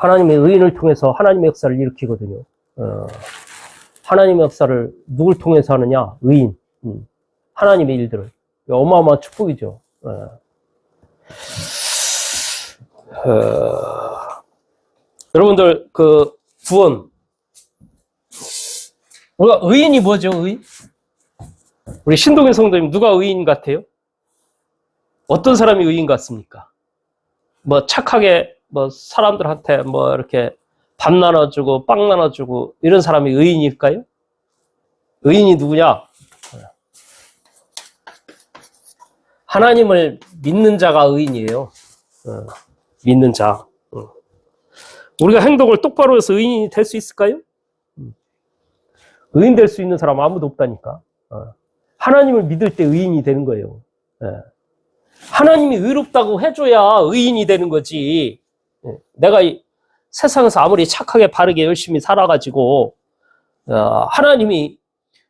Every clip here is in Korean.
하나님의 의인을 통해서 하나님의 역사를 일으키거든요. 하나님의 역사를 누굴 통해서 하느냐? 의인. 하나님의 일들을. 어마어마한 축복이죠. 여러분들, 구원. 우리가 의인이 뭐죠, 의인? 우리 신동현 성도님, 누가 의인 같아요? 어떤 사람이 의인 같습니까? 뭐, 착하게, 사람들한테 이렇게 밥 나눠주고, 빵 나눠주고, 이런 사람이 의인일까요? 의인이 누구냐? 하나님을 믿는 자가 의인이에요. 믿는 자. 우리가 행동을 똑바로 해서 의인이 될 수 있을까요? 의인 될 수 있는 사람 아무도 없다니까. 하나님을 믿을 때 의인이 되는 거예요. 하나님이 의롭다고 해줘야 의인이 되는 거지. 내가 이 세상에서 아무리 착하게 바르게 열심히 살아가지고 하나님이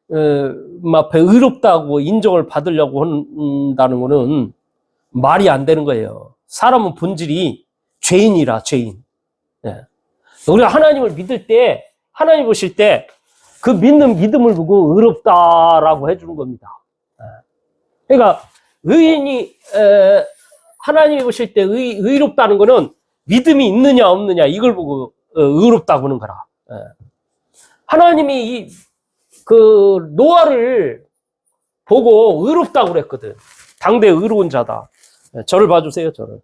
앞에 의롭다고 인정을 받으려고 한다는 거는 말이 안 되는 거예요. 사람은 본질이 죄인이라, 죄인. 우리가 하나님을 믿을 때, 하나님 보실 때 그 믿는 믿음을 보고 의롭다라고 해주는 겁니다. 그러니까 의인이 하나님이 보실 때 의롭다는 거는 믿음이 있느냐 없느냐 이걸 보고 의롭다고 하는 거라. 하나님이 노아를 보고 의롭다고 그랬거든. 당대 의로운 자다. 저를 봐주세요, 저를.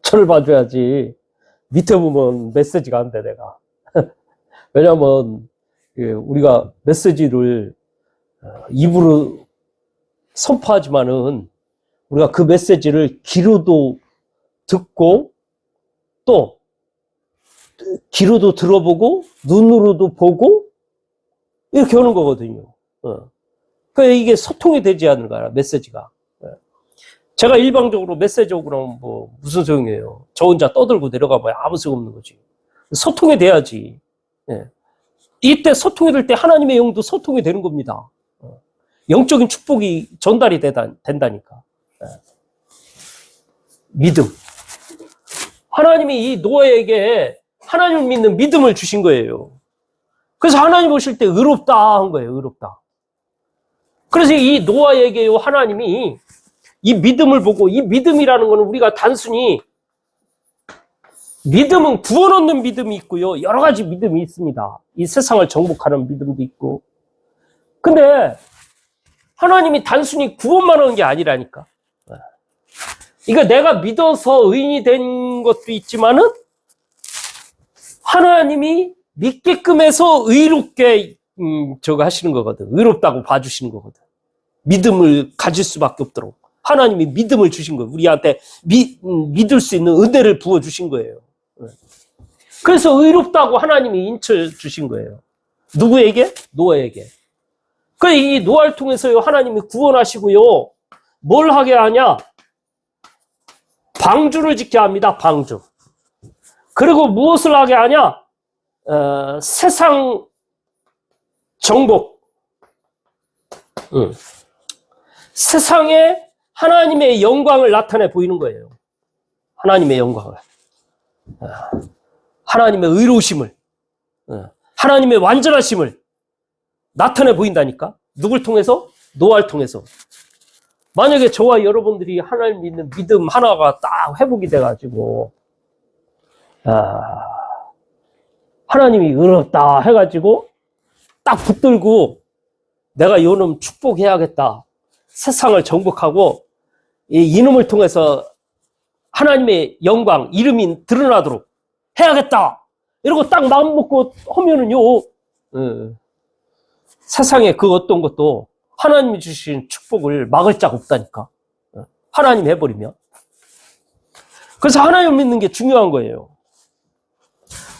저를 봐줘야지. 밑에 보면 메시지가 안 돼, 내가. 왜냐면, 우리가 메시지를 입으로 선포하지만은, 우리가 그 메시지를 귀로도 듣고, 또, 귀로도 들어보고, 눈으로도 보고, 이렇게 하는 거거든요. 그러니까 이게 소통이 되지 않는 거야, 메시지가. 제가 일방적으로 메시지 오고 나면 무슨 소용이에요. 저 혼자 떠들고 내려가봐야 아무 소용 없는 거지. 소통이 돼야지. 이때 소통이 될 때 하나님의 영도 소통이 되는 겁니다. 영적인 축복이 전달이 된다니까. 믿음. 하나님이 이 노아에게 하나님을 믿는 믿음을 주신 거예요. 그래서 하나님 보실 때 의롭다 한 거예요. 의롭다. 그래서 이 노아에게요 하나님이 이 믿음을 보고, 이 믿음이라는 거는 우리가 단순히 믿음은 구원 얻는 믿음이 있고요. 여러 가지 믿음이 있습니다. 이 세상을 정복하는 믿음도 있고. 근데 하나님이 단순히 구원만 하는 게 아니라니까. 그러니까 내가 믿어서 의인이 된 것도 있지만은 하나님이 믿게끔 해서 의롭게 하시는 거거든. 의롭다고 봐주시는 거거든. 믿음을 가질 수밖에 없도록. 하나님이 믿음을 주신 거예요. 우리한테 믿을 수 있는 은혜를 부어주신 거예요. 그래서 의롭다고 하나님이 인쳐 주신 거예요. 누구에게? 노아에게. 그래서 이 노아를 통해서 하나님이 구원하시고요. 뭘 하게 하냐? 방주를 짓게 합니다. 방주. 그리고 무엇을 하게 하냐? 세상 정복. 세상에 하나님의 영광을 나타내 보이는 거예요. 하나님의 영광을. 하나님의 의로우심을. 하나님의 완전하심을 나타내 보인다니까. 누굴 통해서? 노아를 통해서. 만약에 저와 여러분들이 하나님 믿는 믿음 하나가 딱 회복이 돼가지고 하나님이 의롭다 해가지고 딱 붙들고 내가 이놈 축복해야겠다. 세상을 정복하고 이놈을 통해서 하나님의 영광, 이름이 드러나도록 해야겠다. 이러고 딱 마음 먹고 하면은요, 세상에 그 어떤 것도 하나님이 주신 축복을 막을 자가 없다니까. 하나님 해버리면. 그래서 하나님 믿는 게 중요한 거예요.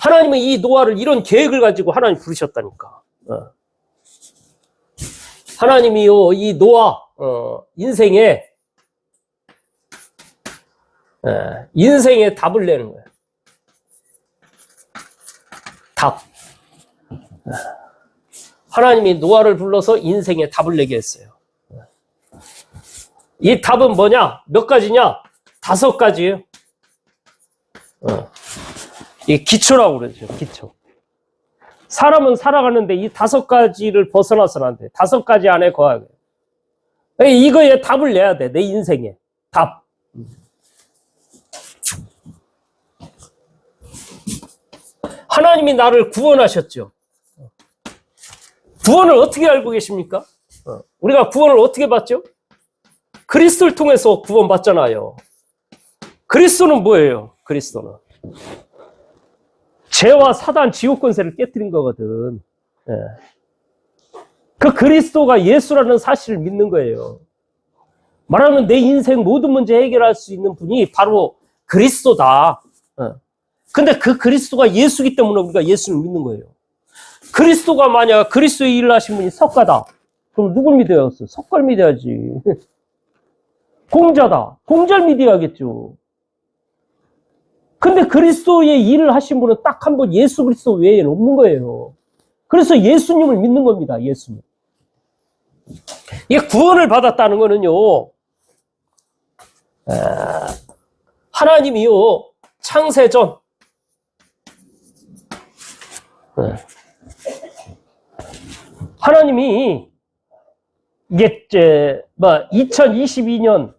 하나님은 이 노아를 이런 계획을 가지고 하나님 부르셨다니까. 하나님이요, 이 노아, 인생의 답을 내는 거예요. 답. 하나님이 노아를 불러서 인생의 답을 내게 했어요. 이 답은 뭐냐? 몇 가지냐? 5가지예요. 이게 기초라고 그러죠. 기초. 사람은 살아가는데 이 5가지를 벗어나서는 안 돼. 5가지 안에 거하게. 이거에 답을 내야 돼. 내 인생에. 답. 하나님이 나를 구원하셨죠. 구원을 어떻게 알고 계십니까? 우리가 구원을 어떻게 받죠? 그리스도를 통해서 구원받잖아요. 그리스도는 뭐예요? 그리스도는 죄와 사단, 지옥 권세를 깨뜨린 거거든. 예. 그 그리스도가 예수라는 사실을 믿는 거예요. 말하면 내 인생 모든 문제 해결할 수 있는 분이 바로 그리스도다. 근데 그 그리스도가 예수기 때문에 우리가 예수를 믿는 거예요. 그리스도가 만약 그리스도의 일을 하신 분이 석가다. 그럼 누굴 믿어야 겠어? 석가를 믿어야지. 공자다. 공자를 믿어야겠죠. 근데 그리스도의 일을 하신 분은 딱 한 번 예수 그리스도 외에는 없는 거예요. 그래서 예수님을 믿는 겁니다. 예수님. 이게 구원을 받았다는 거는요. 하나님이요. 창세전. 하나님이 이게 2022년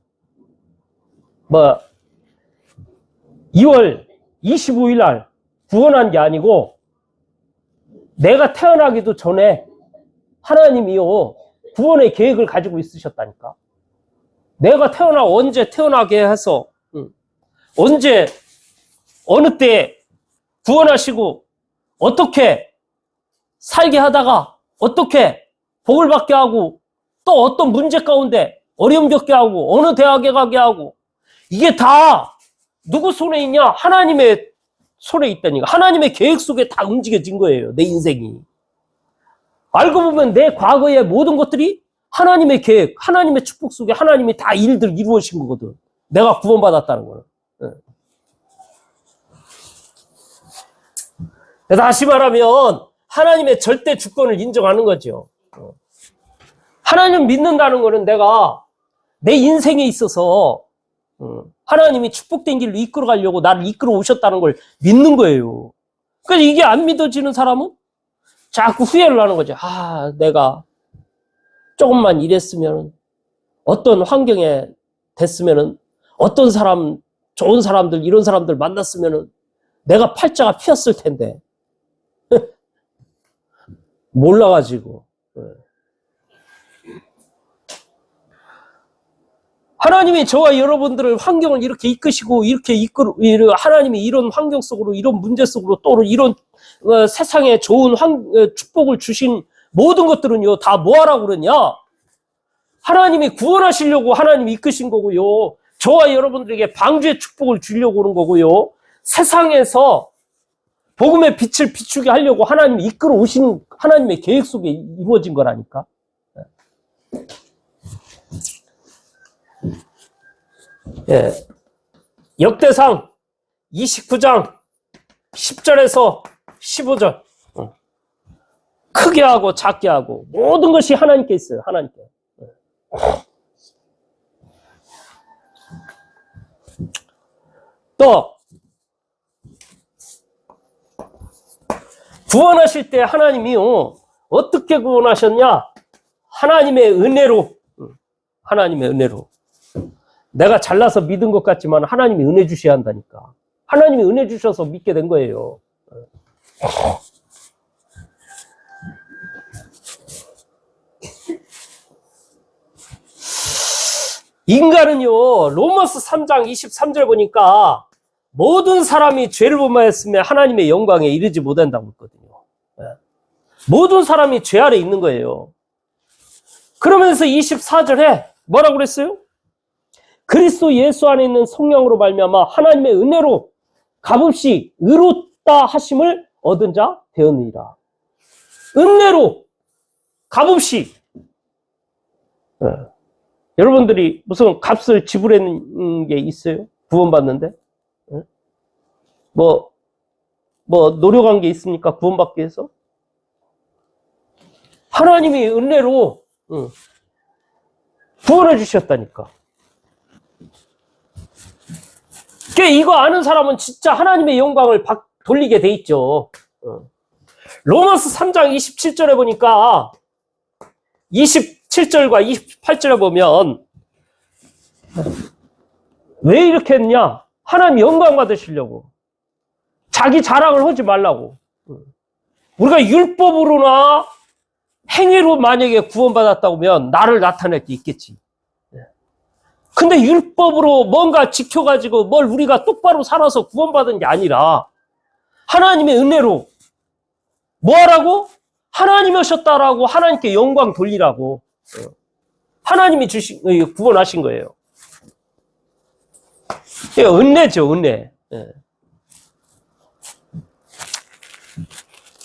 2월 25일 날 구원한 게 아니고 내가 태어나기도 전에 하나님이요 구원의 계획을 가지고 있으셨다니까. 내가 언제 태어나게 해서 언제 어느 때 구원하시고 어떻게 살게 하다가 어떻게 복을 받게 하고 또 어떤 문제 가운데 어려움 겪게 하고 어느 대학에 가게 하고 이게 다 누구 손에 있냐? 하나님의 손에 있다니까. 하나님의 계획 속에 다 움직여진 거예요. 내 인생이. 알고 보면 내 과거의 모든 것들이 하나님의 계획, 하나님의 축복 속에 하나님이 다 일들 이루어진 거거든. 내가 구원받았다는 거는. 다시 말하면 하나님의 절대 주권을 인정하는 거죠. 하나님 믿는다는 거는 내가 내 인생에 있어서 하나님이 축복된 길로 이끌어 가려고 나를 이끌어 오셨다는 걸 믿는 거예요. 그래서 이게 안 믿어지는 사람은 자꾸 후회를 하는 거죠. 내가 조금만 이랬으면, 어떤 환경에 됐으면, 어떤 사람, 좋은 사람들, 이런 사람들 만났으면 내가 팔자가 피었을 텐데. 몰라가지고. 하나님이 저와 여러분들을 환경을 이렇게 이끄시고 하나님이 이런 환경 속으로 이런 문제 속으로 또 이런 세상에 좋은 축복을 주신 모든 것들은요 다 뭐하라고 그러냐? 하나님이 구원하시려고 하나님이 이끄신 거고요. 저와 여러분들에게 방주의 축복을 주려고 그런 거고요. 세상에서 복음의 빛을 비추게 하려고 하나님이 이끌어 오시는 하나님의 계획 속에 이루어진 거라니까. 예. 역대상 29장 10절에서 15절. 크게 하고 작게 하고 모든 것이 하나님께 있어요. 하나님께. 또 구원하실 때 하나님이요 어떻게 구원하셨냐? 하나님의 은혜로. 하나님의 은혜로. 내가 잘나서 믿은 것 같지만 하나님이 은혜 주셔야 한다니까. 하나님이 은혜 주셔서 믿게 된 거예요. 인간은요 로마서 3장 23절 보니까 모든 사람이 죄를 범하였으며 하나님의 영광에 이르지 못한다고 했거든요. 모든 사람이 죄 아래 있는 거예요. 그러면서 24절에 뭐라고 그랬어요? 그리스도 예수 안에 있는 성령으로 말미암아 하나님의 은혜로 값없이 의롭다 하심을 얻은 자 되었느니라. 은혜로 값없이. 여러분들이 무슨 값을 지불하는 게 있어요? 구원받는데? 뭐 노력한 게 있습니까? 구원받기 위해서? 하나님이 은혜로 구원해 주셨다니까. 이거 아는 사람은 진짜 하나님의 영광을 돌리게 돼 있죠. 로마서 3장 27절에 보니까 27절과 28절에 보면 왜 이렇게 했냐? 하나님 영광 받으시려고. 자기 자랑을 하지 말라고. 우리가 율법으로나 행위로 만약에 구원받았다고 하면 나를 나타낼 게 있겠지. 근데 율법으로 뭔가 지켜가지고 뭘 우리가 똑바로 살아서 구원받은 게 아니라 하나님의 은혜로 뭐 하라고? 하나님이 오셨다라고 하나님께 영광 돌리라고. 하나님이 구원하신 거예요. 이게 은혜죠, 은혜.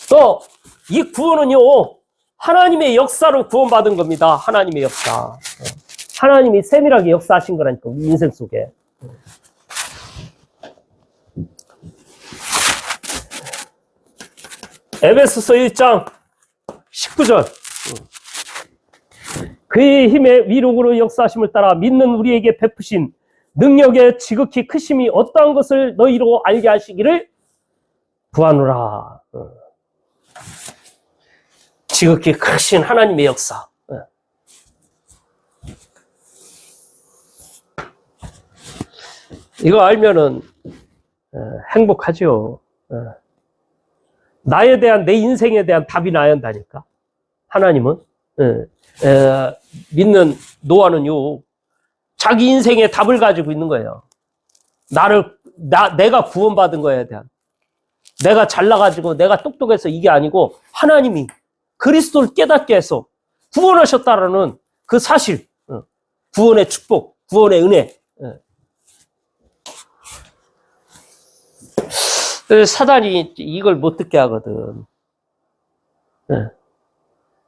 또 이 구원은요, 하나님의 역사로 구원받은 겁니다. 하나님의 역사. 하나님이 세밀하게 역사하신 거라니까, 우리 인생 속에. 에베소서 1장 19절. 그의 힘의 위력으로 역사하심을 따라 믿는 우리에게 베푸신 능력의 지극히 크심이 어떠한 것을 너희로 알게 하시기를 구하노라. 지극히 크신 하나님의 역사. 이거 알면은 행복하죠. 나에 대한, 내 인생에 대한 답이 나야 한다니까. 하나님은. 믿는 노아는요, 자기 인생의 답을 가지고 있는 거예요. 내가 구원받은 거에 대한. 내가 잘나가지고, 내가 똑똑해서 이게 아니고, 하나님이 그리스도를 깨닫게 해서 구원하셨다라는 그 사실, 구원의 축복, 구원의 은혜. 사단이 이걸 못 듣게 하거든.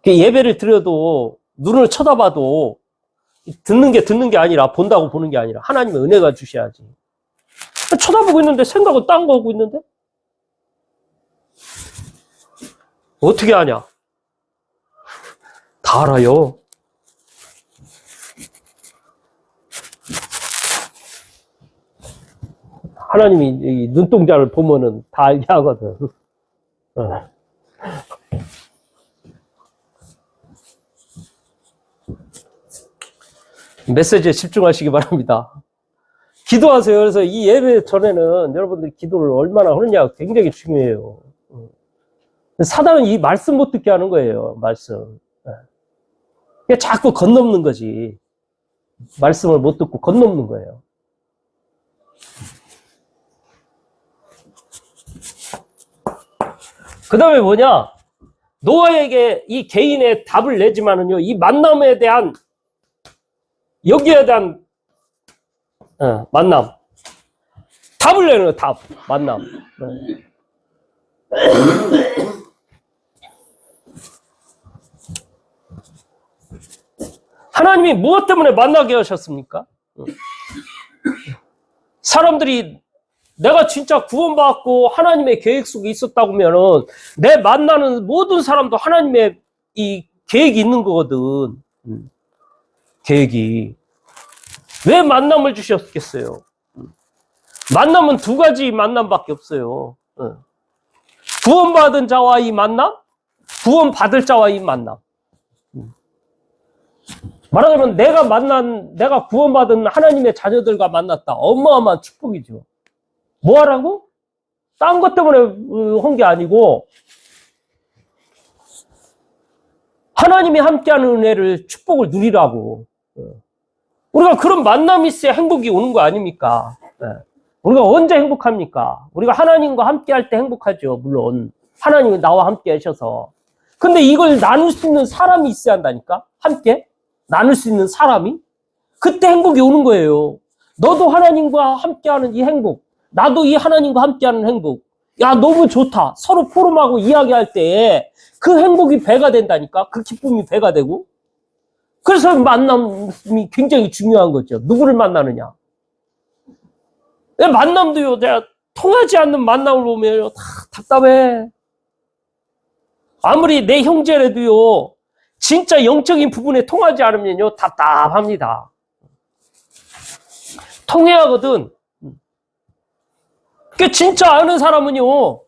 예배를 드려도 눈을 쳐다봐도 듣는 게 아니라, 본다고 보는 게 아니라 하나님의 은혜가 주셔야지. 쳐다보고 있는데 생각은 딴 거 하고 있는데 어떻게 하냐? 다 알아요. 하나님이 이 눈동자를 보면은 다 알게 하거든. 메시지에 집중하시기 바랍니다. 기도하세요. 그래서 이 예배 전에는 여러분들이 기도를 얼마나 하느냐가 굉장히 중요해요. 사단은 이 말씀 못 듣게 하는 거예요. 말씀. 자꾸 건넘는 거지. 말씀을 못 듣고 건넘는 거예요. 그 다음에 뭐냐? 노아에게 이 개인의 답을 내지만은요, 이 만남에 대한, 여기에 대한, 만남. 답을 내는 거예요, 답. 만남. 하나님이 무엇 때문에 만나게 하셨습니까? 사람들이 내가 진짜 구원받고 하나님의 계획 속에 있었다고 하면은 내 만나는 모든 사람도 하나님의 이 계획이 있는 거거든. 계획이. 왜 만남을 주셨겠어요? 만남은 두 가지 만남밖에 없어요. 구원받은 자와의 만남, 구원받을 자와의 만남. 말하자면 내가 구원받은 하나님의 자녀들과 만났다. 어마어마한 축복이죠. 뭐 하라고? 딴 것 때문에 한 게 아니고 하나님이 함께하는 은혜를, 축복을 누리라고. 우리가 그런 만남이 있어야 행복이 오는 거 아닙니까? 우리가 언제 행복합니까? 우리가 하나님과 함께할 때 행복하죠. 물론 하나님이 나와 함께 하셔서. 근데 이걸 나눌 수 있는 사람이 있어야 한다니까? 함께 나눌 수 있는 사람이? 그때 행복이 오는 거예요. 너도 하나님과 함께하는 이 행복, 나도 이 하나님과 함께하는 행복. 야, 너무 좋다. 서로 포럼하고 이야기할 때 그 행복이 배가 된다니까? 그 기쁨이 배가 되고. 그래서 만남이 굉장히 중요한 거죠. 누구를 만나느냐. 만남도요, 내가 통하지 않는 만남을 보면 다 답답해. 아무리 내 형제라도요, 진짜 영적인 부분에 통하지 않으면요, 답답합니다. 통해야 하거든. 그 진짜 아는 사람은요,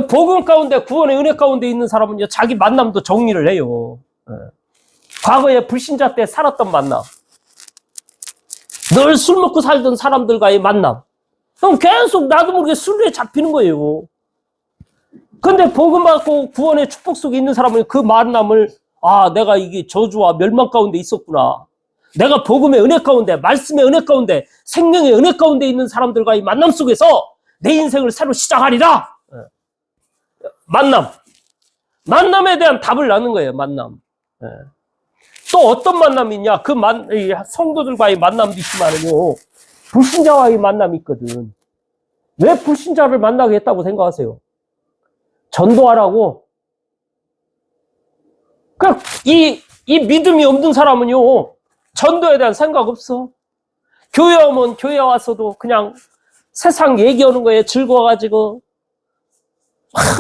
복음 가운데, 구원의 은혜 가운데 있는 사람은요, 자기 만남도 정리를 해요. 과거에 불신자 때 살았던 만남, 늘 술 먹고 살던 사람들과의 만남, 그럼 계속 나도 모르게 술에 잡히는 거예요. 근데 복음 받고 구원의 축복 속에 있는 사람은 그 만남을, 아, 내가 이게 저주와 멸망 가운데 있었구나. 내가 복음의 은혜 가운데, 말씀의 은혜 가운데, 생명의 은혜 가운데 있는 사람들과의 만남 속에서 내 인생을 새로 시작하리라. 만남에 대한 답을 낳는 거예요. 만남. 또 어떤 만남이 있냐? 성도들과의 만남도 있지만요, 불신자와의 만남이 있거든. 왜 불신자를 만나게 했다고 생각하세요? 전도하라고. 그러니까 이 믿음이 없는 사람은요, 전도에 대한 생각 없어. 교회 오면 교회 와서도 그냥 세상 얘기하는 거에 즐거워가지고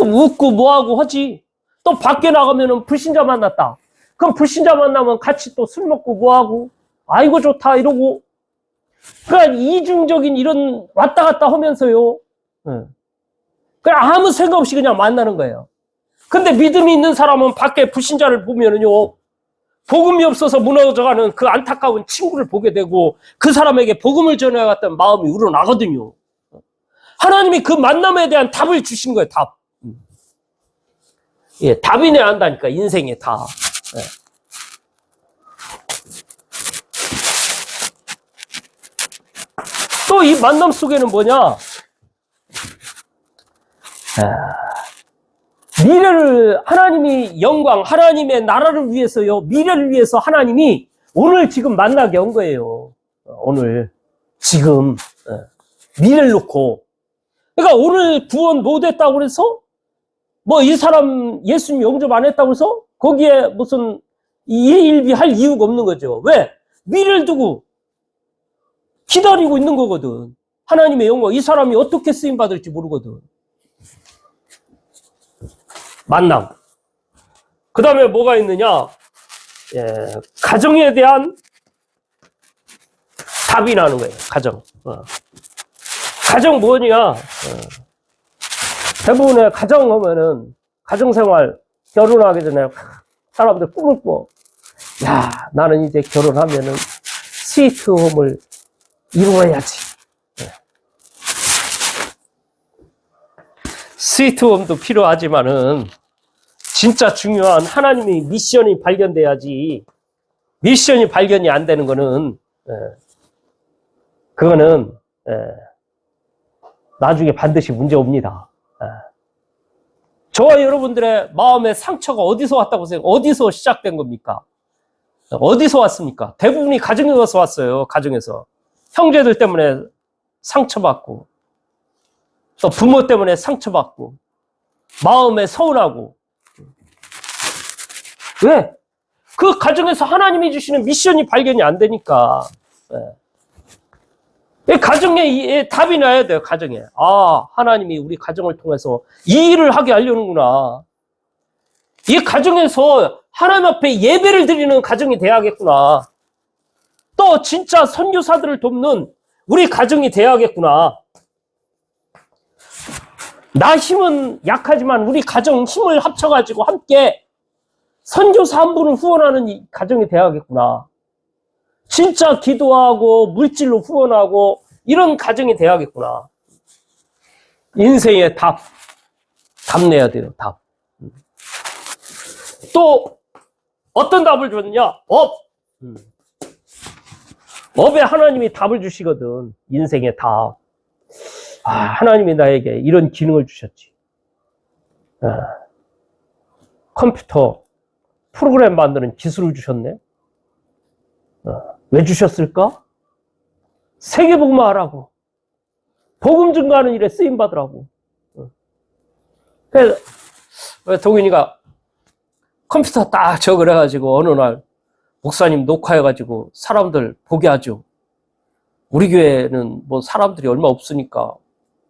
웃고 뭐하고 하지. 또 밖에 나가면은 불신자 만났다. 그럼 불신자 만나면 같이 또 술 먹고 뭐하고, 아이고 좋다 이러고. 그러니까 이중적인 이런 왔다 갔다 하면서요, 그냥 아무 생각 없이 그냥 만나는 거예요. 근데 믿음이 있는 사람은 밖에 불신자를 보면은요, 복음이 없어서 무너져가는 그 안타까운 친구를 보게 되고 그 사람에게 복음을 전해야겠다는 마음이 우러나거든요. 하나님이 그 만남에 대한 답을 주신 거예요. 답. 예, 답이 내야 한다니까, 인생의 답. 예. 또 이 만남 속에는 뭐냐? 미래를, 하나님이 영광, 하나님의 나라를 위해서요, 미래를 위해서 하나님이 오늘 지금 만나게 한 거예요. 오늘, 지금, 미래를 놓고. 그러니까 오늘 구원 못 했다고 그래서, 뭐 이 사람 예수님 영접 안 했다고 해서, 거기에 무슨 일일비 할 이유가 없는 거죠. 왜? 미래를 두고 기다리고 있는 거거든. 하나님의 영광, 이 사람이 어떻게 쓰임받을지 모르거든. 만남. 그 다음에 뭐가 있느냐? 예, 가정에 대한 답이 나는 거예요. 가정. 가정 뭐냐? 대부분의 가정 하면은, 가정생활, 결혼하기 전에 사람들 꿈을 꿔. 야, 나는 이제 결혼하면은 스위트홈을 이루어야지. 스위트홈도 필요하지만은 진짜 중요한 하나님의 미션이 발견돼야지. 미션이 발견이 안 되는 거는 그거는 나중에 반드시 문제 옵니다. 저와 여러분들의 마음의 상처가 어디서 왔다고 생각해요? 어디서 시작된 겁니까? 어디서 왔습니까? 대부분이 가정에서 왔어요. 가정에서. 형제들 때문에 상처받고, 또 부모 때문에 상처받고, 마음에 서운하고. 왜? 그 가정에서 하나님이 주시는 미션이 발견이 안 되니까. 가정에 답이 나야 돼요. 가정에. 아, 하나님이 우리 가정을 통해서 이 일을 하게 하려는구나. 이 가정에서 하나님 앞에 예배를 드리는 가정이 돼야겠구나. 또 진짜 선교사들을 돕는 우리 가정이 돼야겠구나. 나 힘은 약하지만 우리 가정 힘을 합쳐가지고 함께 선교사 한 분을 후원하는 이 가정이 돼야겠구나. 진짜 기도하고 물질로 후원하고 이런 가정이 돼야겠구나. 인생의 답 내야 돼요. 답. 또 어떤 답을 줬냐? 업에 하나님이 답을 주시거든. 인생의 답. 아, 하나님이 나에게 이런 기능을 주셨지. 컴퓨터 프로그램 만드는 기술을 주셨네. 왜 주셨을까? 세계복음화 하라고. 복음 증가하는 일에 쓰임 받으라고. 그래서 동인이가 컴퓨터 딱 그래가지고 어느 날 목사님 녹화해가지고 사람들 보게 하죠. 우리 교회는 뭐 사람들이 얼마 없으니까.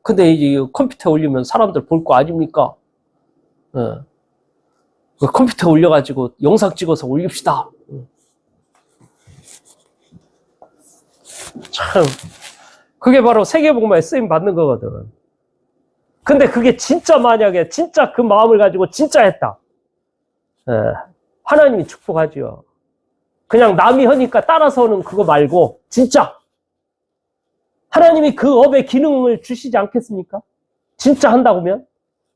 근데 이제 컴퓨터에 올리면 사람들 볼 거 아닙니까? 그 컴퓨터에 올려가지고 영상 찍어서 올립시다. 참, 그게 바로 세계복음화에 쓰임 받는 거거든. 근데 그게 진짜 만약에 진짜 그 마음을 가지고 진짜 했다. 예, 하나님이 축복하지요. 그냥 남이 하니까 따라서는 그거 말고 진짜 하나님이 그 업의 기능을 주시지 않겠습니까? 진짜 한다고면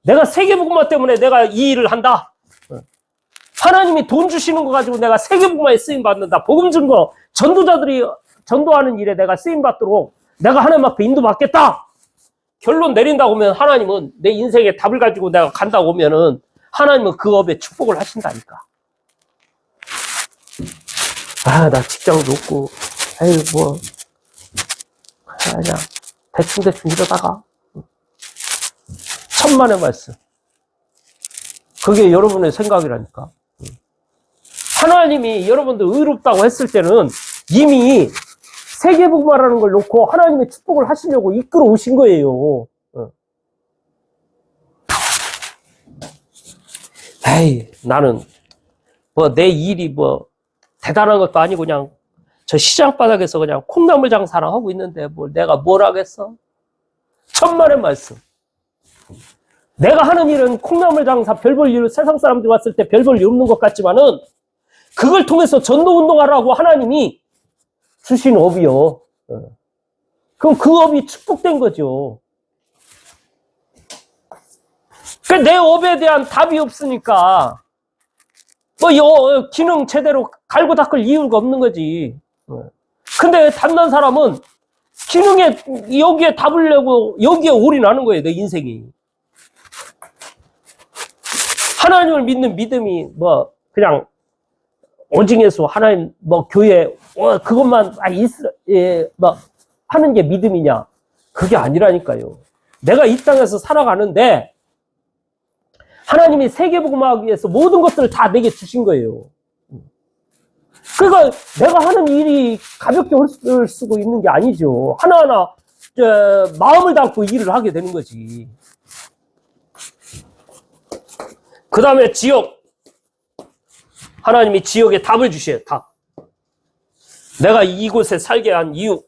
내가 세계복음화 때문에 내가 이 일을 한다. 하나님이 돈 주시는 거 가지고 내가 세계복음화에 쓰임 받는다. 복음 증거 전도자들이 전도하는 일에 내가 쓰임 받도록 내가 하나님 앞에 인도받겠다. 결론 내린다고 하면 하나님은 내 인생에 답을 가지고 내가 간다고 하면은 하나님은 그 업에 축복을 하신다니까. 아, 나 직장도 없고, 아유, 뭐, 그냥 대충 이러다가 천만의 말씀. 그게 여러분의 생각이라니까. 하나님이 여러분들 의롭다고 했을 때는 이미 세계복음화라는 걸 놓고 하나님의 축복을 하시려고 이끌어 오신 거예요. 에이, 나는 뭐 내 일이 뭐 대단한 것도 아니고 그냥 저 시장 바닥에서 그냥 콩나물 장사랑 하고 있는데 뭐 내가 뭘 하겠어? 천만의 말씀. 내가 하는 일은 콩나물 장사 별 볼 일, 세상 사람들이 왔을 때 별 볼 일 없는 것 같지만은 그걸 통해서 전도 운동하라고 하나님이 주신 업이요. 그럼 그 업이 축복된 거죠. 내 업에 대한 답이 없으니까 뭐 기능 제대로 갈고 닦을 이유가 없는 거지. 근데 탐난 사람은 기능에 여기에 답을 내고 여기에 올인하는 거예요. 내 인생이. 하나님을 믿는 믿음이 뭐 그냥 오징예수 하나님 뭐 교회 그것만 뭐 하는 게 믿음이냐? 그게 아니라니까요. 내가 이 땅에서 살아가는데 하나님이 세계복음화하기 위해서 모든 것들을 다 내게 주신 거예요. 그러니까 내가 하는 일이 가볍게 홀수를 쓰고 있는 게 아니죠. 하나하나 마음을 담고 일을 하게 되는 거지. 그 다음에 지역. 하나님이 지역에 답을 주셔요. 답. 내가 이곳에 살게 한 이유.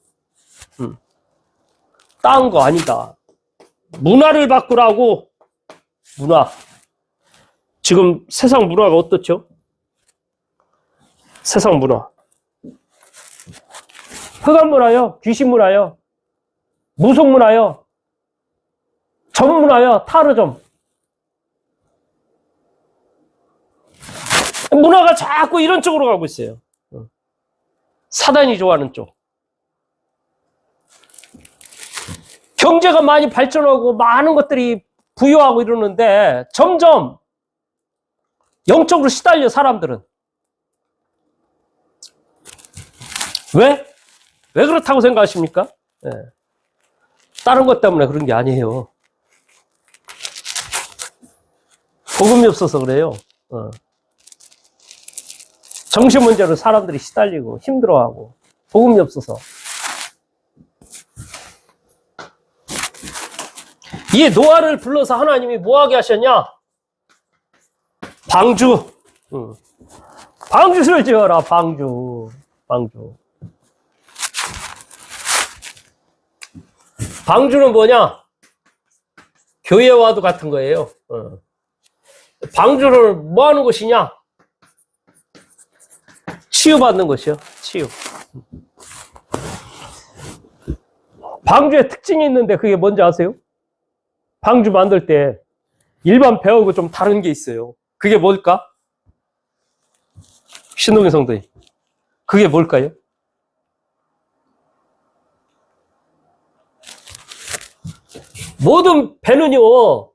딴 거 아니다. 문화를 바꾸라고. 문화. 지금 세상 문화가 어떻죠? 세상 문화. 흑암 문화요. 귀신 문화요. 무속 문화요. 점 문화요. 타르점. 문화가 자꾸 이런 쪽으로 가고 있어요. 사단이 좋아하는 쪽. 경제가 많이 발전하고 많은 것들이 부유하고 이러는데 점점 영적으로 시달려 사람들은. 왜? 왜 그렇다고 생각하십니까? 네. 다른 것 때문에 그런 게 아니에요. 복음이 없어서 그래요. 정신 문제로 사람들이 시달리고 힘들어하고 복음이 없어서. 이 노아를 불러서 하나님이 뭐하게 하셨냐? 방주. 방주를 지어라. 방주. 방주는 뭐냐? 교회와도 같은 거예요. 방주를 뭐 하는 것이냐? 치유받는 것이요. 치유. 방주에 특징이 있는데 그게 뭔지 아세요? 방주 만들 때 일반 배하고 좀 다른 게 있어요. 그게 뭘까? 신동희 성도님. 그게 뭘까요? 모든 배는요,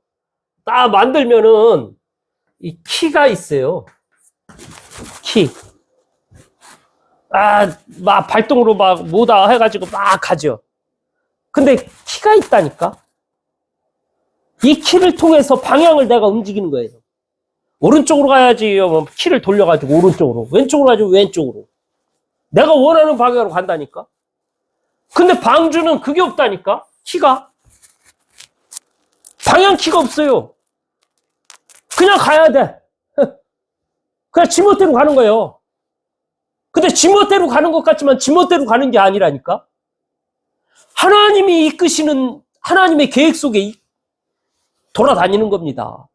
딱 만들면은 이 키가 있어요. 키. 막 발동으로 막 뭐다 해가지고 막 가죠. 근데 키가 있다니까? 이 키를 통해서 방향을 내가 움직이는 거예요. 오른쪽으로 가야지, 키를 돌려가지고 오른쪽으로. 왼쪽으로 가지고 왼쪽으로. 내가 원하는 방향으로 간다니까? 근데 방주는 그게 없다니까? 키가. 방향 키가 없어요. 그냥 가야 돼. 그냥 지멋대로 가는 거예요. 근데 지멋대로 가는 것 같지만 지멋대로 가는 게 아니라니까? 하나님이 이끄시는 하나님의 계획 속에 돌아다니는 겁니다.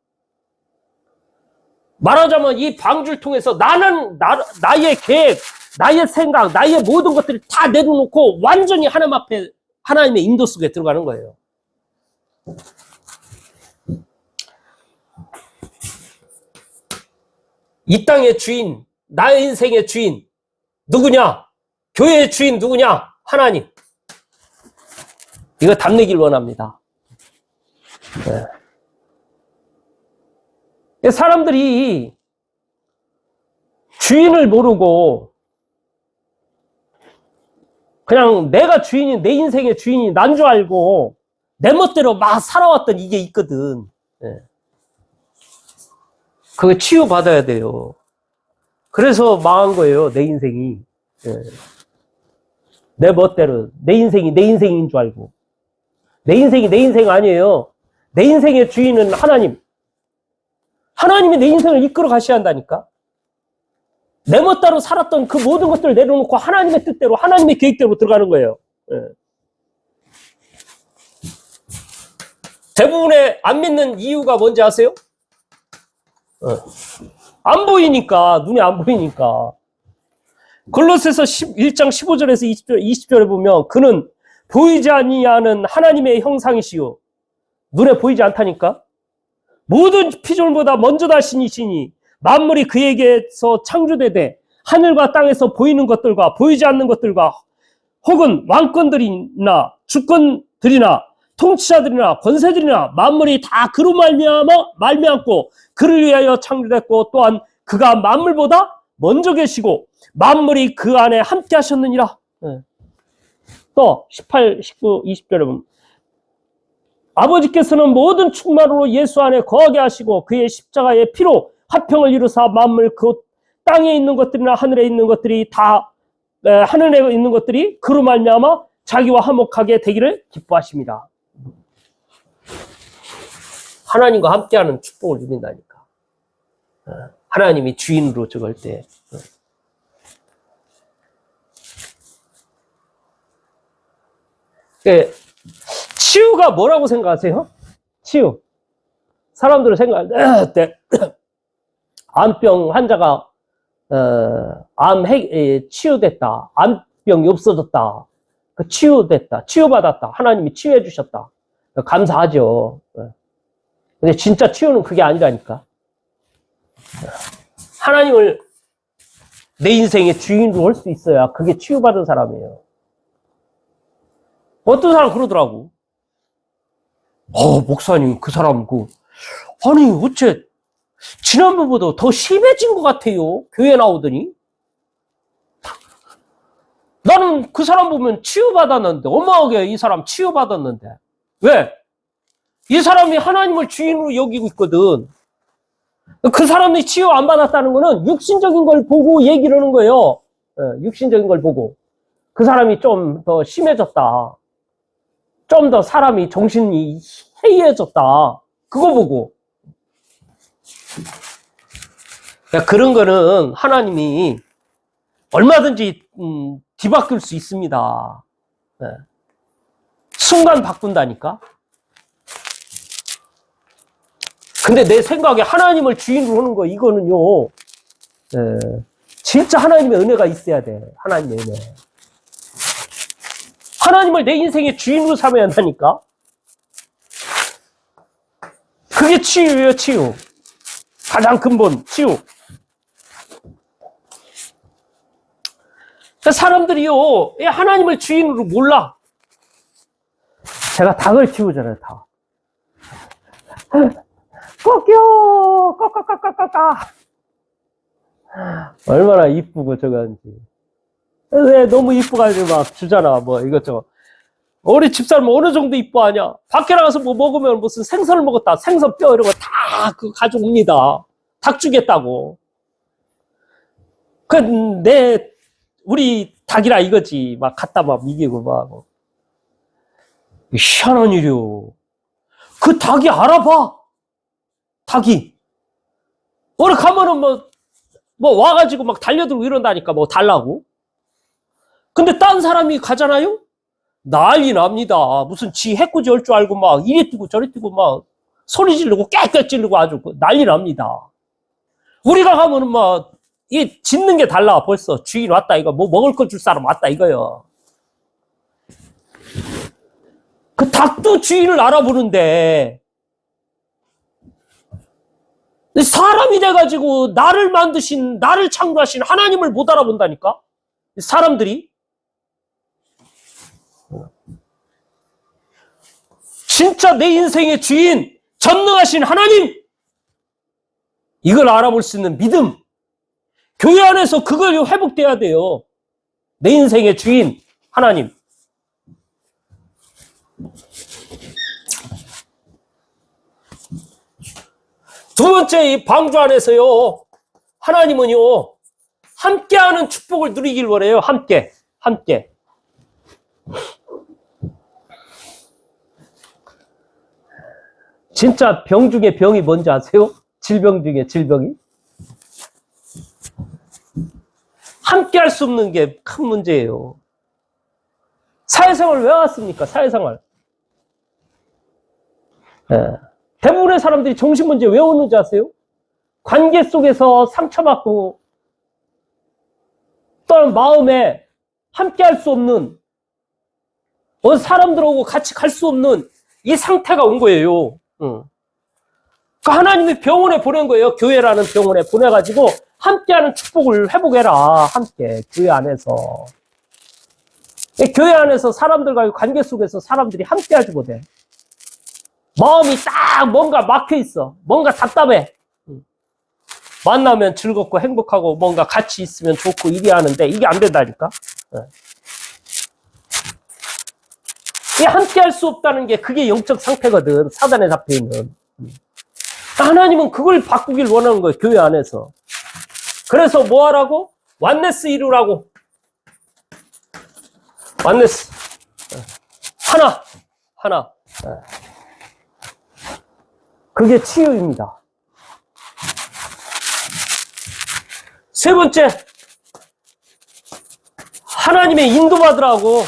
말하자면 이 방주를 통해서 나의 계획, 나의 생각, 나의 모든 것들을 다 내려놓고 완전히 하나님 앞에, 하나님의 인도 속에 들어가는 거예요. 이 땅의 주인, 나의 인생의 주인, 누구냐? 교회의 주인 누구냐? 하나님. 이거 답내길 원합니다. 네. 사람들이 주인을 모르고 그냥 내가 주인이, 내 인생의 주인이 난 줄 알고 내 멋대로 막 살아왔던 이게 있거든. 네. 그거 치유받아야 돼요. 그래서 망한 거예요, 내 인생이. 네. 내 멋대로, 내 인생이 내 인생인 줄 알고. 내 인생이 내 인생 아니에요. 내 인생의 주인은 하나님. 하나님이 내 인생을 이끌어 가셔야 한다니까. 내 멋대로 살았던 그 모든 것들을 내려놓고 하나님의 뜻대로, 하나님의 계획대로 들어가는 거예요. 네. 대부분의 안 믿는 이유가 뭔지 아세요? 안 보이니까, 눈에 안 보이니까. 골로새서 1장 15절에서 20절에 보면 그는 보이지 아니하는 하나님의 형상이시요. 눈에 보이지 않다니까. 모든 피조물보다 먼저 다신이시니 만물이 그에게서 창조되되 하늘과 땅에서 보이는 것들과 보이지 않는 것들과 혹은 왕권들이나 주권들이나 통치자들이나 권세들이나 만물이 다 그로 말미암고 그를 위하여 창조됐고 또한 그가 만물보다 먼저 계시고 만물이 그 안에 함께 하셨느니라. 네. 또 18, 19, 20절에 보면 아버지께서는 모든 충만으로 예수 안에 거하게 하시고 그의 십자가의 피로 화평을 이루사 만물 그 땅에 있는 것들이나 하늘에 있는 것들이 다 하늘에 있는 것들이 그로 말미암아 자기와 화목하게 되기를 기뻐하십니다. 하나님과 함께하는 축복을 누린다니까. 하나님이 주인으로 저걸 때. 치유가 뭐라고 생각하세요? 치유. 사람들은 생각할 때 암병 환자가 치유됐다. 암병이 없어졌다. 치유됐다. 치유받았다. 하나님이 치유해 주셨다. 감사하죠. 근데 진짜 치유는 그게 아니라니까. 하나님을 내 인생의 주인으로 할 수 있어야 그게 치유받은 사람이에요. 어떤 사람 그러더라고. 목사님, 그 사람, 아니, 어째, 지난번보다 더 심해진 것 같아요. 교회 나오더니. 나는 그 사람 보면 치유받았는데, 어마하게 이 사람 치유받았는데. 왜? 이 사람이 하나님을 주인으로 여기고 있거든. 그 사람이 치유 안 받았다는 거는 육신적인 걸 보고 얘기를 하는 거예요. 육신적인 걸 보고. 그 사람이 좀 더 심해졌다. 좀 더 사람이 정신이 해이해졌다. 그거 보고. 그런 거는 하나님이 얼마든지 뒤바뀔 수 있습니다. 순간 바꾼다니까. 근데 내 생각에 하나님을 주인으로 하는 거 이거는요. 진짜 하나님의 은혜가 있어야 돼. 하나님의 은혜. 하나님을 내 인생의 주인으로 삼아야 한다니까. 그게 치유예요, 치유. 가장 근본, 치유. 사람들이요, 하나님을 주인으로 몰라. 제가 닭을 키우잖아요, 닭. 꺾여! 꺾꺾꺾꺾꺾! 얼마나 이쁘고 저거 하는지. 왜 너무 이뻐가지고 막 주잖아, 뭐 이것저것. 우리 집사람 어느 정도 이뻐하냐? 밖에 나가서 뭐 먹으면 무슨 생선을 먹었다. 생선 뼈 이런 거 다 가져옵니다. 닭 주겠다고. 우리 닭이라 이거지. 막 갖다 막 미기고 막. 희한한 일이요. 그 닭이 알아봐. 닭이. 어디 가면은 뭐 와가지고 막 달려들고 이런다니까 뭐 달라고. 근데 딴 사람이 가잖아요? 난리 납니다. 무슨 지 해코지 할 줄 알고 막 이리 뛰고 저리 뛰고 막 소리 지르고 깨끗 지르고 아주 난리 납니다. 우리가 가면은 이 짖는 게 달라. 벌써 주인 왔다 이거, 뭐 먹을 거 줄 사람 왔다 이거요. 그 닭도 주인을 알아보는데 사람이 돼가지고 나를 만드신, 나를 창조하신 하나님을 못 알아본다니까? 사람들이. 진짜 내 인생의 주인, 전능하신 하나님! 이걸 알아볼 수 있는 믿음. 교회 안에서 그걸 회복돼야 돼요. 내 인생의 주인, 하나님. 두 번째, 이 방주 안에서요, 하나님은요, 함께하는 축복을 누리길 원해요. 함께. 진짜 병 중에 병이 뭔지 아세요? 질병 중에 질병이? 함께 할 수 없는 게 큰 문제예요. 사회생활 왜 왔습니까? 사회생활. 대부분의 사람들이 정신문제 왜 오는지 아세요? 관계 속에서 상처받고 또한 마음에 함께 할 수 없는, 사람들하고 같이 갈 수 없는 이 상태가 온 거예요. 그 하나님이 병원에 보낸 거예요. 교회라는 병원에 보내가지고 함께하는 축복을 회복해라. 함께 교회 안에서. 교회 안에서 사람들과의 관계 속에서 사람들이 함께하지 못해. 마음이 딱 뭔가 막혀 있어. 뭔가 답답해. 만나면 즐겁고 행복하고 뭔가 같이 있으면 좋고 이래야 하는데 이게 안 된다니까. 이 함께할 수 없다는 게 그게 영적 상태거든. 사단에 잡혀 있는. 하나님은 그걸 바꾸길 원하는 거예요. 교회 안에서. 그래서 뭐 하라고? 완네스 이루라고. 완네스. 하나. 그게 치유입니다. 세 번째, 하나님의 인도받으라고.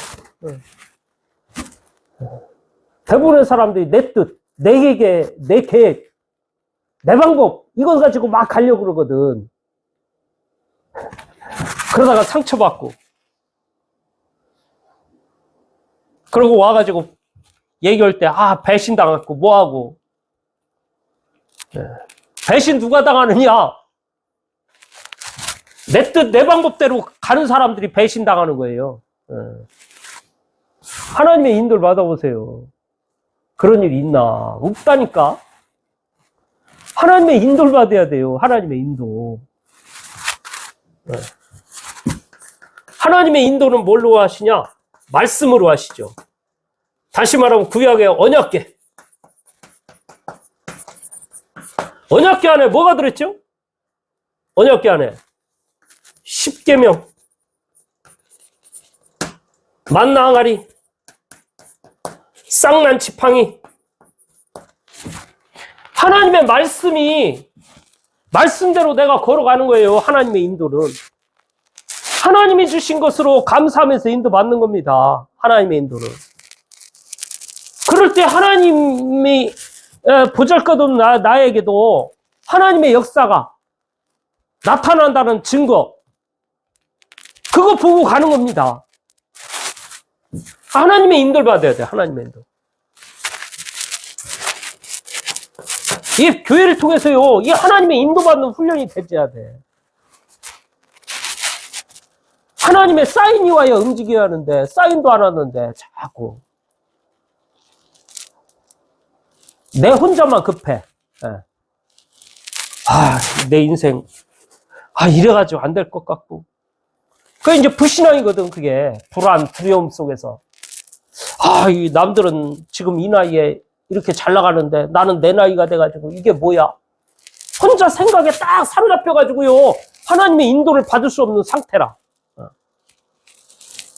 대부분의 사람들이 내 뜻, 내 계획, 내 방법, 이걸 가지고 막 가려고 그러거든. 그러다가 상처받고. 그러고 와가지고 얘기할 때, 배신당했고, 뭐하고. 배신 누가 당하느냐? 내 뜻, 내 방법대로 가는 사람들이 배신당하는 거예요. 하나님의 인도를 받아보세요. 그런 일이 있나? 없다니까? 하나님의 인도를 받아야 돼요. 하나님의 인도. 하나님의 인도는 뭘로 하시냐? 말씀으로 하시죠. 다시 말하면 구약의 언약궤. 언약궤 안에 뭐가 들었죠? 언약궤 안에 10계명, 만나 항아리, 쌍난 지팡이. 하나님의 말씀이, 말씀대로 내가 걸어가는 거예요. 하나님의 인도는. 하나님이 주신 것으로 감사하면서 인도받는 겁니다. 하나님의 인도는. 그럴 때 하나님이 보잘것없는 나에게도 하나님의 역사가 나타난다는 증거, 그거 보고 가는 겁니다. 하나님의 인도를 받아야 돼요. 하나님의 인도. 이 교회를 통해서요, 이 하나님의 인도받는 훈련이 되어야 돼. 하나님의 사인이 와야 움직여야 하는데, 사인도 안 하는데, 자꾸. 내 혼자만 급해. 내 인생, 이래가지고 안 될 것 같고. 그게 이제 불신앙이거든, 그게. 불안, 두려움 속에서. 이 남들은 지금 이 나이에 이렇게 잘 나가는데 나는 내 나이가 돼가지고 이게 뭐야? 혼자 생각에 딱 사로잡혀가지고요, 하나님의 인도를 받을 수 없는 상태라.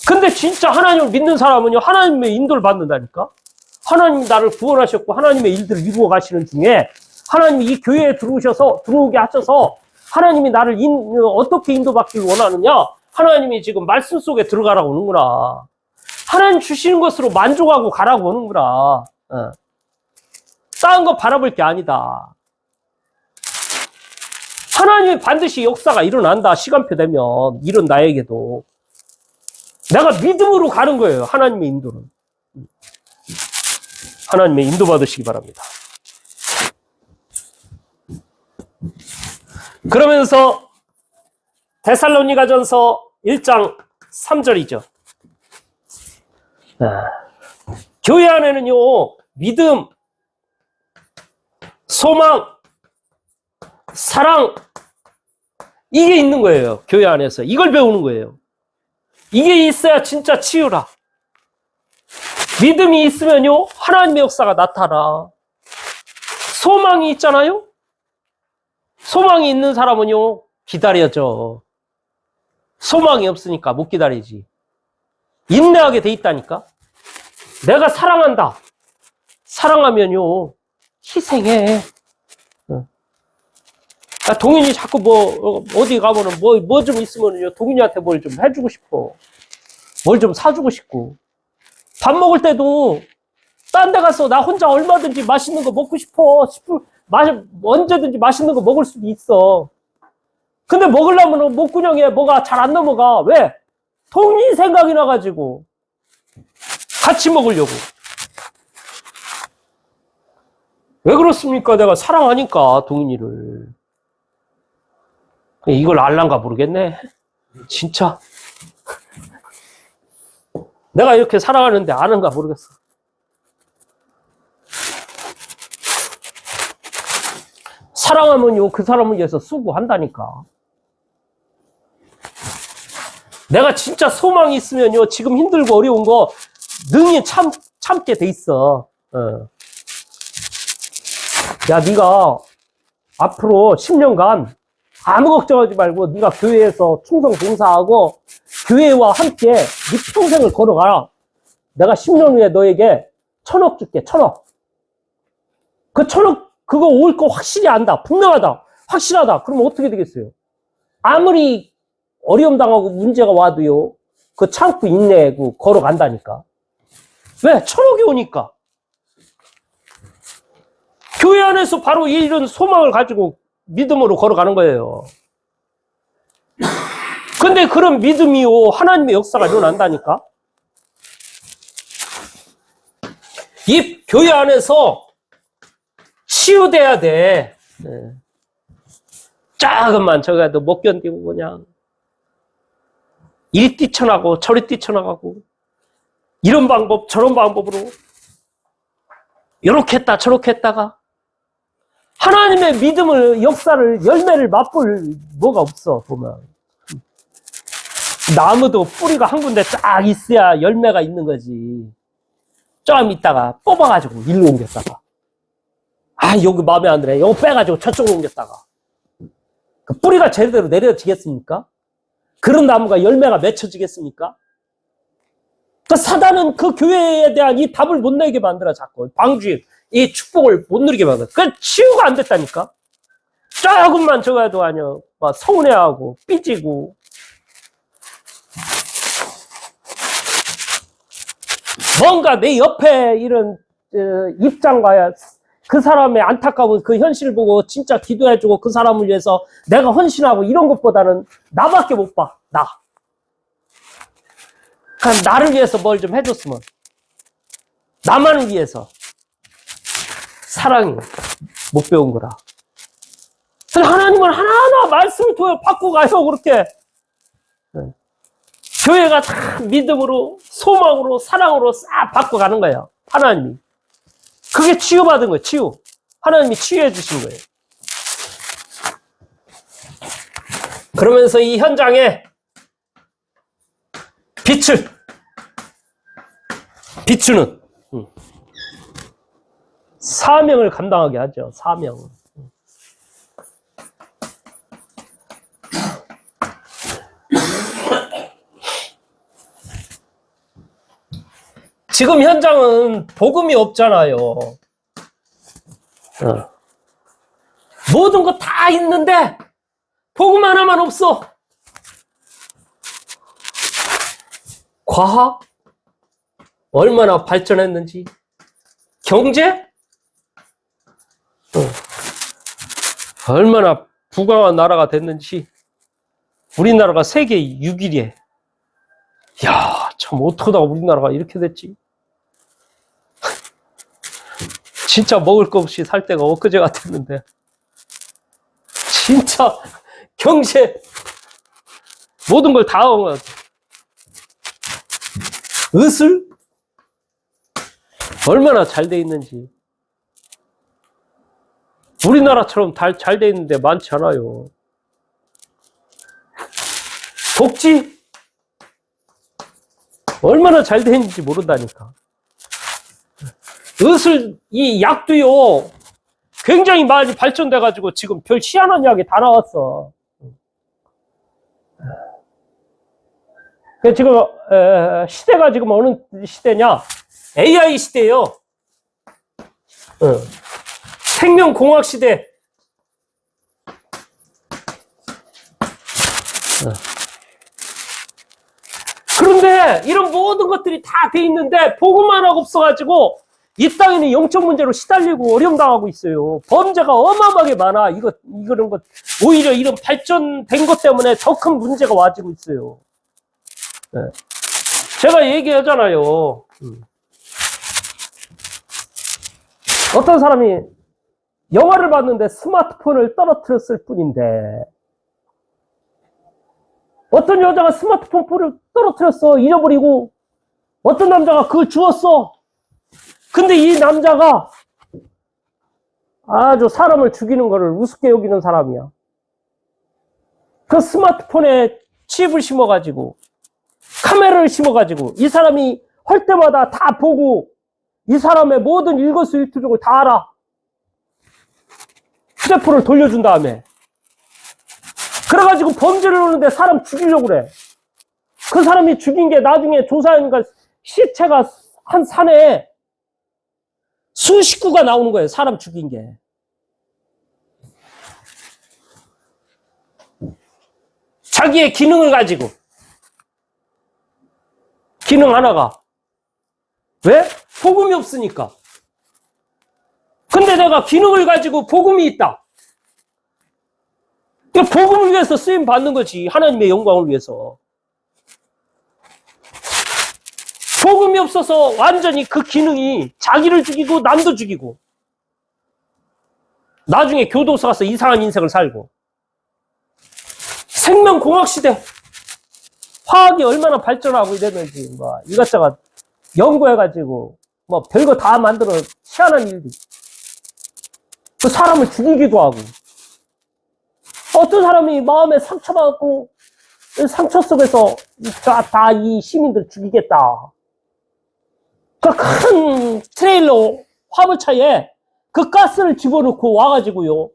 근데 진짜 하나님을 믿는 사람은요, 하나님의 인도를 받는다니까? 하나님이 나를 구원하셨고 하나님의 일들을 이루어 가시는 중에 하나님이 이 교회에 들어오게 하셔서 하나님이 나를 어떻게 인도받기를 원하느냐? 하나님이 지금 말씀 속에 들어가라고 오는구나. 하나님 주시는 것으로 만족하고 가라고 오는구나. 쌓은 거 바라볼 게 아니다. 하나님이 반드시 역사가 일어난다. 시간표 되면 이런 나에게도 내가 믿음으로 가는 거예요. 하나님의 인도는. 하나님의 인도 받으시기 바랍니다. 그러면서 데살로니가전서 1장 3절이죠. 교회 안에는요, 믿음, 소망, 사랑, 이게 있는 거예요. 교회 안에서. 이걸 배우는 거예요. 이게 있어야 진짜 치유라. 믿음이 있으면요, 하나님의 역사가 나타나. 소망이 있잖아요? 소망이 있는 사람은요, 기다려져. 소망이 없으니까 못 기다리지. 인내하게 돼 있다니까? 내가 사랑한다. 사랑하면요, 희생해. 동윤이 자꾸 어디 가면은 뭐 좀 있으면요, 동윤이한테 뭘 좀 해주고 싶어. 뭘 좀 사주고 싶고. 밥 먹을 때도 딴 데 가서 나 혼자 얼마든지 맛있는 거 먹고 싶어. 언제든지 맛있는 거 먹을 수도 있어. 근데 먹으려면 목구멍에 뭐가 잘 안 넘어가. 왜? 동윤이 생각이 나가지고. 같이 먹으려고. 왜 그렇습니까? 내가 사랑하니까, 동윤이를. 이걸 알란가 모르겠네. 진짜. 내가 이렇게 사랑하는데 아는가 모르겠어. 사랑하면요, 그 사람을 위해서 수고한다니까. 내가 진짜 소망이 있으면요, 지금 힘들고 어려운 거 능히 참게 돼 있어. 야, 네가 앞으로 10년간 아무 걱정하지 말고 네가 교회에서 충성 봉사하고 교회와 함께 네 평생을 걸어가라. 내가 10년 후에 너에게 1,000억 줄게. 1,000억. 그 1,000억 그거 올 거 확실히 안다. 분명하다. 확실하다. 그러면 어떻게 되겠어요? 아무리 어려움 당하고 문제가 와도요, 그 참고 인내하고 걸어간다니까. 왜? 1,000억이 오니까. 교회 안에서 바로 이런 소망을 가지고 믿음으로 걸어가는 거예요. 근데 그런 믿음이요, 하나님의 역사가 일어난다니까? 이 교회 안에서 치유돼야 돼. 조금만 저가도 못 견디고 그냥 이리 뛰쳐나고 저리 뛰쳐나가고 이런 방법 저런 방법으로 이렇게 했다 저렇게 했다가 하나님의 믿음을 역사를 열매를 맛볼 뭐가 없어. 보면 나무도 뿌리가 한 군데 쫙 있어야 열매가 있는 거지. 좀 있다가 뽑아가지고 일로 옮겼다가 여기 마음에 안 드네. 이거 빼가지고 저쪽으로 옮겼다가 그 뿌리가 제대로 내려지겠습니까? 그런 나무가 열매가 맺혀지겠습니까? 그 사단은 그 교회에 대한 이 답을 못 내게 만들어 자꾸 방주의 이 축복을 못 누리게 만들어. 그 치유가 안 됐다니까. 조금만 저거도 아니요 막 서운해하고 삐지고 뭔가 내 옆에 이런 입장과 그 사람의 안타까운 그 현실을 보고 진짜 기도해주고 그 사람을 위해서 내가 헌신하고 이런 것보다는 나밖에 못 봐. 나. 그냥 나를 위해서 뭘 좀 해줬으면. 나만을 위해서. 사랑이 못 배운 거라. 하나님은 하나하나 말씀을 통해 바꿔가요, 그렇게. 교회가 다 믿음으로, 소망으로, 사랑으로 싹 바꿔가는 거예요. 하나님이. 그게 치유받은 거예요, 치유. 하나님이 치유해 주신 거예요. 그러면서 이 현장에 빛을 비추는 사명을 감당하게 하죠. 사명을. 지금 현장은 복음이 없잖아요. 모든 거 다 있는데 복음 하나만 없어. 과학 얼마나 발전했는지, 경제 얼마나 부강한 나라가 됐는지. 우리나라가 세계 6위에. 야, 참 어떡하다가 우리나라가 이렇게 됐지. 진짜 먹을 것 없이 살 때가 엊그제 같았는데. 진짜 경제 모든 걸 다 한 것 같아. 의술 얼마나 잘 돼 있는지. 우리나라처럼 잘 돼 있는데 많지 않아요. 복지 얼마나 잘 돼 있는지 모른다니까. 의술 이 약도요 굉장히 많이 발전돼 가지고 지금 별 희한한 약이 다 나왔어. 지금 시대가 지금 어느 시대냐? AI 시대예요. 생명공학 시대. 그런데 이런 모든 것들이 다 돼 있는데 복음 하나가 없어가지고 이 땅에는 영적 문제로 시달리고 어려움당하고 있어요. 범죄가 어마어마하게 많아. 이런 것 오히려 이런 발전된 것 때문에 더 큰 문제가 와지고 있어요. 네. 제가 얘기하잖아요. 어떤 사람이 영화를 봤는데 스마트폰을 떨어뜨렸을 뿐인데 어떤 여자가 스마트폰을 떨어뜨렸어. 잃어버리고 어떤 남자가 그걸 주웠어. 근데 이 남자가 아주 사람을 죽이는 거를 우습게 여기는 사람이야. 그 스마트폰에 칩을 심어가지고 카메라를 심어가지고 이 사람이 할 때마다 다 보고 이 사람의 모든 일거수일투족을 다 알아. 휴대폰을 돌려준 다음에 그래가지고 범죄를 하는데 사람 죽이려고 그래. 그 사람이 죽인 게 나중에 조사하니까 시체가 한 산에 수십 구가 나오는 거예요. 사람 죽인 게. 자기의 기능을 가지고. 기능 하나가. 왜? 복음이 없으니까. 근데 내가 기능을 가지고 복음이 있다. 복음을 위해서 쓰임 받는 거지. 하나님의 영광을 위해서. 복음이 없어서 완전히 그 기능이 자기를 죽이고 남도 죽이고 나중에 교도소 가서 이상한 인생을 살고. 생명공학 시대. 화학이 얼마나 발전하고 이랬는지 뭐 이것저것 연구해가지고 뭐 별거 다 만들어 희한한 일들. 그 사람을 죽이기도 하고. 어떤 사람이 마음에 상처받고 상처 속에서 다 이 시민들 죽이겠다. 그 큰 트레일러 화물차에 그 가스를 집어넣고 와가지고요.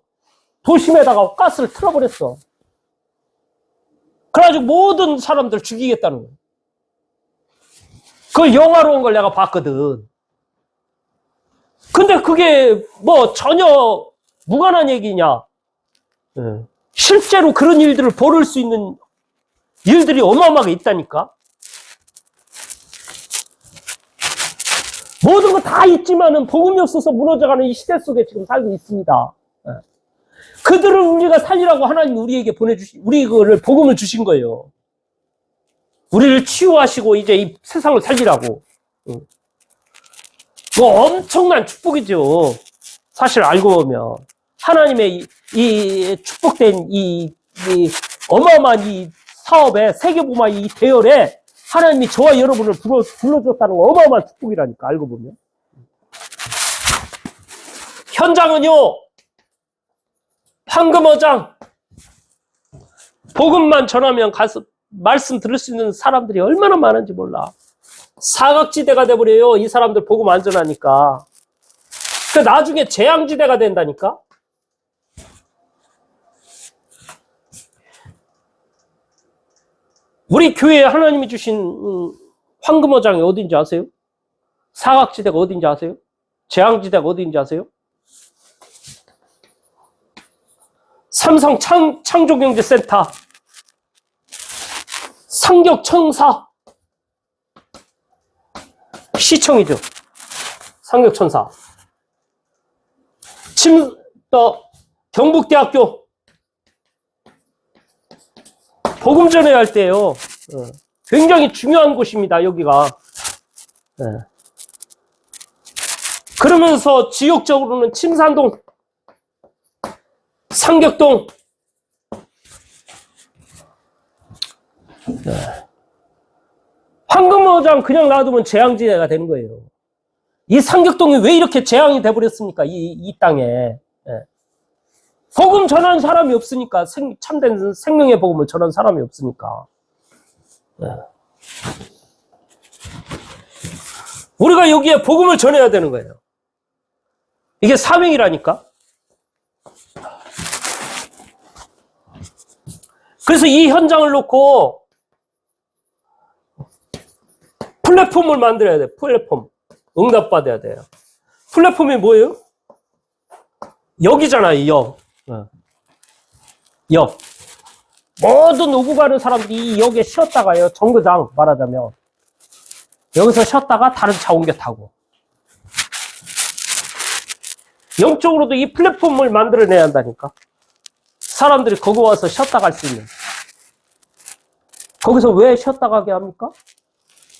도심에다가 가스를 틀어버렸어. 그래가지고 모든 사람들 죽이겠다는 거예요. 그 영화로운 걸 내가 봤거든. 근데 그게 뭐 전혀 무관한 얘기냐. 실제로 그런 일들을 벌일 수 있는 일들이 어마어마하게 있다니까. 모든 거 다 있지만은 복음이 없어서 무너져가는 이 시대 속에 지금 살고 있습니다. 그들을 우리가 살리라고 하나님 우리에게 우리를 복음을 주신 거예요. 우리를 치유하시고 이제 이 세상을 살리라고. 뭐 엄청난 축복이죠. 사실 알고 보면 하나님의 이 축복된 이 어마어마한 이 사업에 세계복음화 이 대열에 하나님이 저와 여러분을 불러줬다는 거 어마어마한 축복이라니까. 알고 보면 현장은요 황금어장. 복음만 전하면 가서 말씀 들을 수 있는 사람들이 얼마나 많은지 몰라. 사각지대가 돼버려요. 이 사람들 복음 안 전하니까. 그러니까 나중에 재앙지대가 된다니까. 우리 교회에 하나님이 주신 황금어장이 어딘지 아세요? 사각지대가 어딘지 아세요? 재앙지대가 어딘지 아세요? 삼성 창조경제센터, 상격천사, 시청이죠. 상격천사. 경북대학교 복음 전해야 할 때요. 굉장히 중요한 곳입니다. 여기가. 그러면서 지역적으로는 침산동, 상격동, 황금어장 그냥 놔두면 재앙지대가 되는 거예요. 이 상격동이 왜 이렇게 재앙이 돼버렸습니까? 이 땅에. 복음 전하는 사람이 없으니까, 참된 생명의 복음을 전하는 사람이 없으니까. 우리가 여기에 복음을 전해야 되는 거예요. 이게 사명이라니까. 그래서 이 현장을 놓고 플랫폼을 만들어야 돼. 플랫폼. 응답받아야 돼요. 플랫폼이 뭐예요? 역이잖아요. 역. 역. 모든 오고 가는 사람들이 이 역에 쉬었다가요. 정거장 말하자면. 여기서 쉬었다가 다른 차 옮겨 타고. 영적으로도 이 플랫폼을 만들어내야 한다니까. 사람들이 거기 와서 쉬었다 갈 수 있는. 거기서 왜 쉬었다 가게 합니까?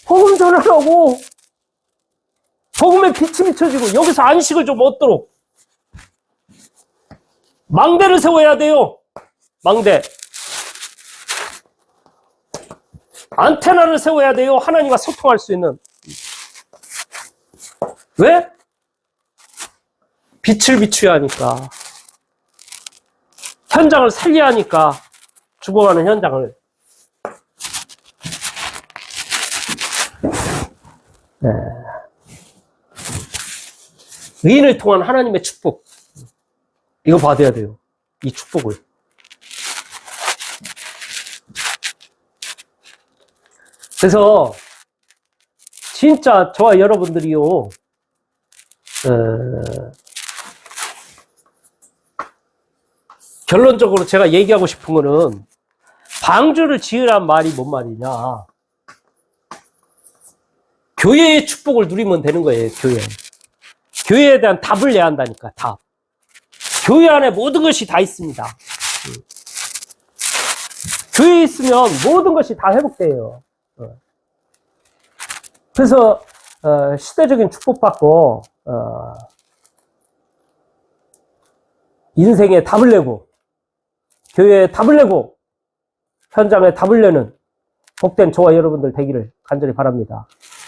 복음 전하라고. 복음에 빛이 비춰지고 여기서 안식을 좀 얻도록. 망대를 세워야 돼요. 망대. 안테나를 세워야 돼요. 하나님과 소통할 수 있는. 왜? 빛을 비추어야 하니까. 현장을 살려야 하니까. 죽어가는 현장을. 네. 의인을 통한 하나님의 축복. 이거 받아야 돼요. 이 축복을. 그래서 진짜 저와 여러분들이요. 결론적으로 제가 얘기하고 싶은 거는 방주를 지으란 말이 뭔 말이냐. 교회의 축복을 누리면 되는 거예요. 교회에 대한 답을 내야 한다니까. 답. 교회 안에 모든 것이 다 있습니다. 교회에 있으면 모든 것이 다 회복돼요. 그래서 시대적인 축복받고 인생에 답을 내고 교회에 답을 내고 현장에 답을 내는 복된 저와 여러분들 되기를 간절히 바랍니다.